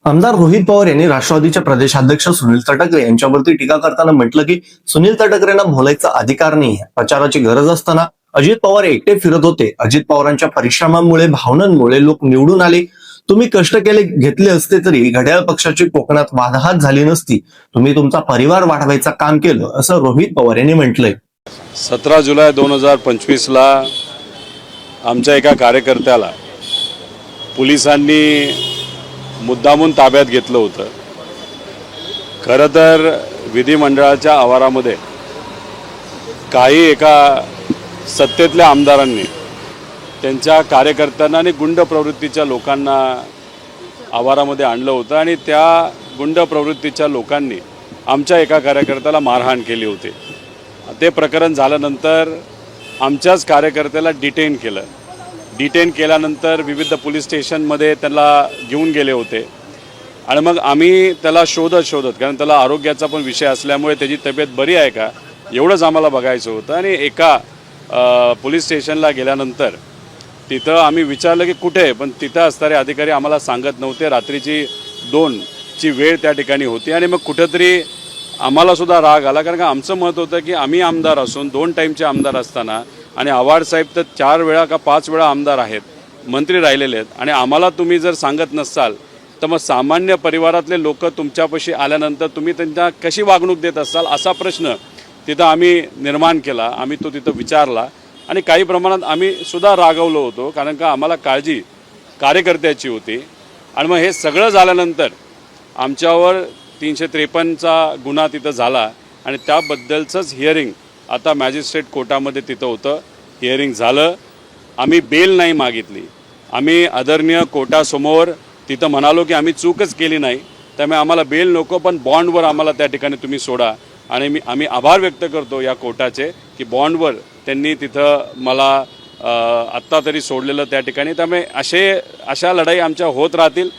आमदार रोहित पवार यांनी राष्ट्रवादीचे प्रदेशाध्यक्ष सुनील तटकरे यांच्यावरती टीका करताना म्हटलं की सुनील तटकरेंना बोलायचा अधिकार नाहीये. प्रचाराची गरज असताना अजित पवार एकटे फिरत होते. अजित पवारांच्या परिश्रमांमुळे, भावनांमुळे लोक निवडून आले. तुम्ही कष्ट घेतले असते तरी घड्याळ पक्षाची कोकणात वादहात झाली नसती. तुम्ही तुमचा परिवार वाढवायचं काम केलं, असं रोहित पवार यांनी म्हटलंय. 17 जुलै 2025 ला आमच्या एका कार्यकर्त्याला पोलिसांनी मुद्दामून ताब्यात घेतलं होतं. खरं तर विधिमंडळाच्या आवारामध्ये काही एका सत्तेतल्या आमदारांनी त्यांच्या कार्यकर्त्यांना आणि गुंड प्रवृत्तीच्या लोकांना आवारामध्ये आणलं होतं आणि त्या गुंड प्रवृत्तीच्या लोकांनी आमच्या एका कार्यकर्त्याला मारहाण केली होती. ते प्रकरण झाल्यानंतर आमच्याच कार्यकर्त्याला डिटेन केलं. डिटेन केल्यानंतर विविध पोलीस स्टेशनमध्ये त्याला घेऊन गेले होते आणि मग आम्ही त्याला शोधत कारण त्याला आरोग्याचा पण विषय असल्यामुळे त्याची तब्येत बरी आहे का एवढंच आम्हाला बघायचं होतं. आणि एका पोलीस स्टेशनला गेल्यानंतर तिथं आम्ही विचारलं की कुठे, पण तिथं असणारे अधिकारी आम्हाला सांगत नव्हते. रात्रीची 2ची वेळ त्या ठिकाणी होती आणि मग कुठंतरी आम्हालासुद्धा राग आला, कारण का आमचं मत होतं की आम्ही आमदार असून 2 टाईमचे आमदार असताना आणि आव्हाड साहेब तर 4 वेळा का 5 वेळा आमदार आहेत, मंत्री राहिलेले आहेत, आणि आम्हाला तुम्ही जर सांगत नसाल तर मग सामान्य परिवारातले लोक तुमच्यापाशी आल्यानंतर तुम्ही त्यांना कशी वागणूक देत असाल असा प्रश्न तिथं आम्ही निर्माण केला. आम्ही तो तिथं विचारला आणि काही प्रमाणात आम्ही सुद्धा रागवलो होतो, कारण का आम्हाला काळजी कार्यकर्त्याची होती. आणि मग हे सगळं झाल्यानंतर आमच्यावर 353चा गुन्हा तिथं झाला आणि त्याबद्दलचंच हिअरिंग आता मॅजिस्ट्रेट कोर्टामध्ये तिथं होतं. हिअरिंग झालं. आम्ही बेल नाही मागितली. आम्ही आदरणीय कोर्टासमोर तिथं म्हणालो की आम्ही चूकच केली नाही, त्यामुळे आम्हाला बेल नको, पण बॉन्डवर आम्हाला त्या ठिकाणी तुम्ही सोडा. आणि आम्ही आभार व्यक्त करतो या कोर्टाचे की बॉन्डवर त्यांनी तिथं मला आत्ता तरी सोडलेलं त्या ठिकाणी. त्यामुळे अशा लढाई आमच्या होत राहतील.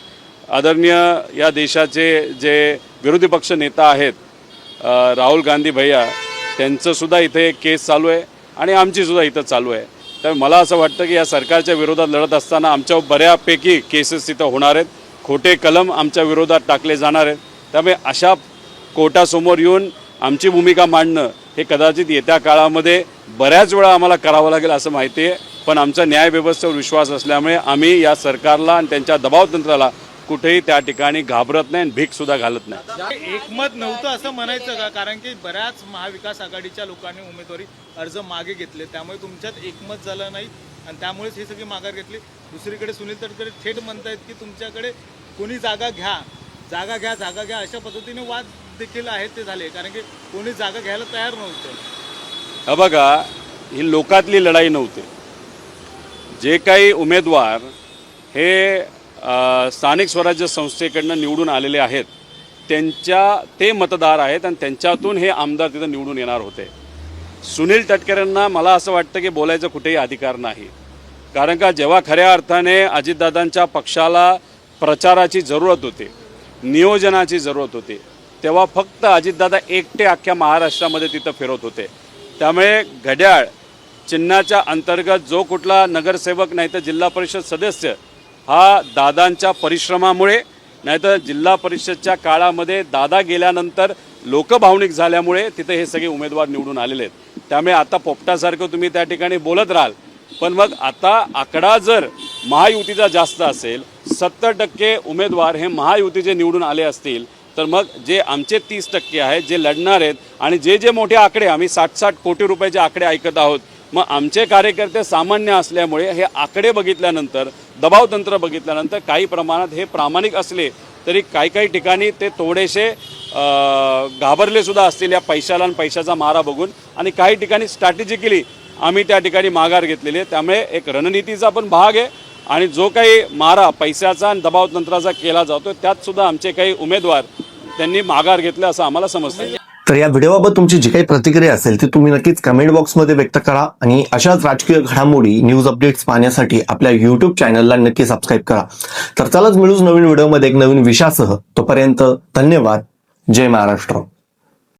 आदरणीय या देशाचे जे विरोधी पक्ष नेता आहेत राहुल गांधी भैया, त्यांचंसुद्धा इथे एक केस चालू आहे आणि आमचीसुद्धा इथं चालू आहे. त्यामुळे मला असं वाटतं की या सरकारच्या विरोधात लढत असताना आमच्या बऱ्यापैकी केसेस तिथं होणार आहेत. खोटे कलम आमच्या विरोधात टाकले जाणार आहेत. त्यामुळे अशा कोर्टासमोर येऊन आमची भूमिका मांडणं हे कदाचित येत्या काळामध्ये बऱ्याच वेळा आम्हाला करावं लागेल असं माहिती आहे. पण आमचा न्यायव्यवस्थेवर विश्वास असल्यामुळे आम्ही या सरकारला आणि त्यांच्या दबावतंत्राला कुठेही त्या ठिकाणी घाबरत नाही आणि भीकसुद्धा घालत नाही. एकमत नव्हतं असं म्हणायचं का? कारण की बऱ्याच महाविकास आघाडीच्या लोकांनी उमेदवारी अर्ज मागे घेतले, त्यामुळे तुमच्यात एकमत झालं नाही आणि त्यामुळेच ही सगळी माघार घेतली. दुसरीकडे सुनील तटकरे थेट म्हणतायत की तुमच्याकडे कोणी जागा घ्या अशा पद्धतीने वाद देखील आहेत ते झाले, कारण की कोणी जागा घ्यायला तयार नव्हतं. बघा, ही लोकातली लढाई नव्हती. जे काही उमेदवार हे स्थानिक स्वराज्य संस्थेकडनं निवडून आलेले आहेत ते मतदार आहेत आणि त्यांच्यातून हे आमदार तिथं निवडून येणार होते. सुनील तटकरेंना मला असं वाटतं की बोलायचं कुठेही अधिकार नाही, कारण का जेव्हा खऱ्या अर्थाने अजितदादांच्या पक्षाला प्रचाराची जरूरत होती, नियोजनाची जरूरत होती, तेव्हा फक्त अजितदादा एकटे अख्ख्या महाराष्ट्रामध्ये तिथं फिरत होते. त्यामुळे घड्याळ चिन्हाच्या अंतर्गत जो कुठला नगरसेवक नाही तर जिल्हा परिषद सदस्य हा दादांच्या परिश्रमामुळे, नाहीतर जिल्हा परिषदच्या काळामध्ये दादा गेल्यानंतर लोक भावनिक झाल्यामुळे तिथे हे सगळे उमेदवार निवडून आलेले आहेत. त्यामुळे आता पोपटासारखं तुम्ही त्या ठिकाणी बोलत राहाल, पण मग आता आकडा जर महायुतीचा जास्त असेल, 70% उमेदवार हे महायुतीचे निवडून आले असतील, तर मग जे आमचे 30% आहेत जे लढणार आहेत आणि जे मोठे आकडे आम्ही 60 कोटी रुपयाचे आकडे ऐकत आहोत, मग आमचे कार्यकर्ते सामान्य असल्यामुळे हे आकडे बघितल्यानंतर, दबावतंत्र बघितल्यानंतर काही प्रमाणात हे प्रामाणिक असले तरी काही ठिकाणी ते थोडेसे घाबरले सुद्धा असतील या पैशाला आणि पैशाचा मारा बघून, आणि काही ठिकाणी स्ट्रॅटेजिकली आम्ही त्या ठिकाणी माघार घेतलेली आहे. त्यामुळे एक रणनीतीचा पण भाग आहे आणि जो काही मारा पैशाचा आणि दबावतंत्राचा केला जातो त्यात सुद्धा आमचे काही उमेदवार त्यांनी माघार घेतलं असं आम्हाला समजतं. तर या व्हिडिओबाबत तुमची जी काही प्रतिक्रिया असेल ती तुम्ही नक्कीच कमेंट बॉक्समध्ये व्यक्त करा आणि अशाच राजकीय घडामोडी, न्यूज अपडेट्स पाहण्यासाठी आपल्या YouTube चॅनलला नक्की सबस्क्राईब करा. तर चलाच मिळूच नवीन व्हिडिओमध्ये एक नवीन विषयासह. तोपर्यंत धन्यवाद. जय महाराष्ट्र.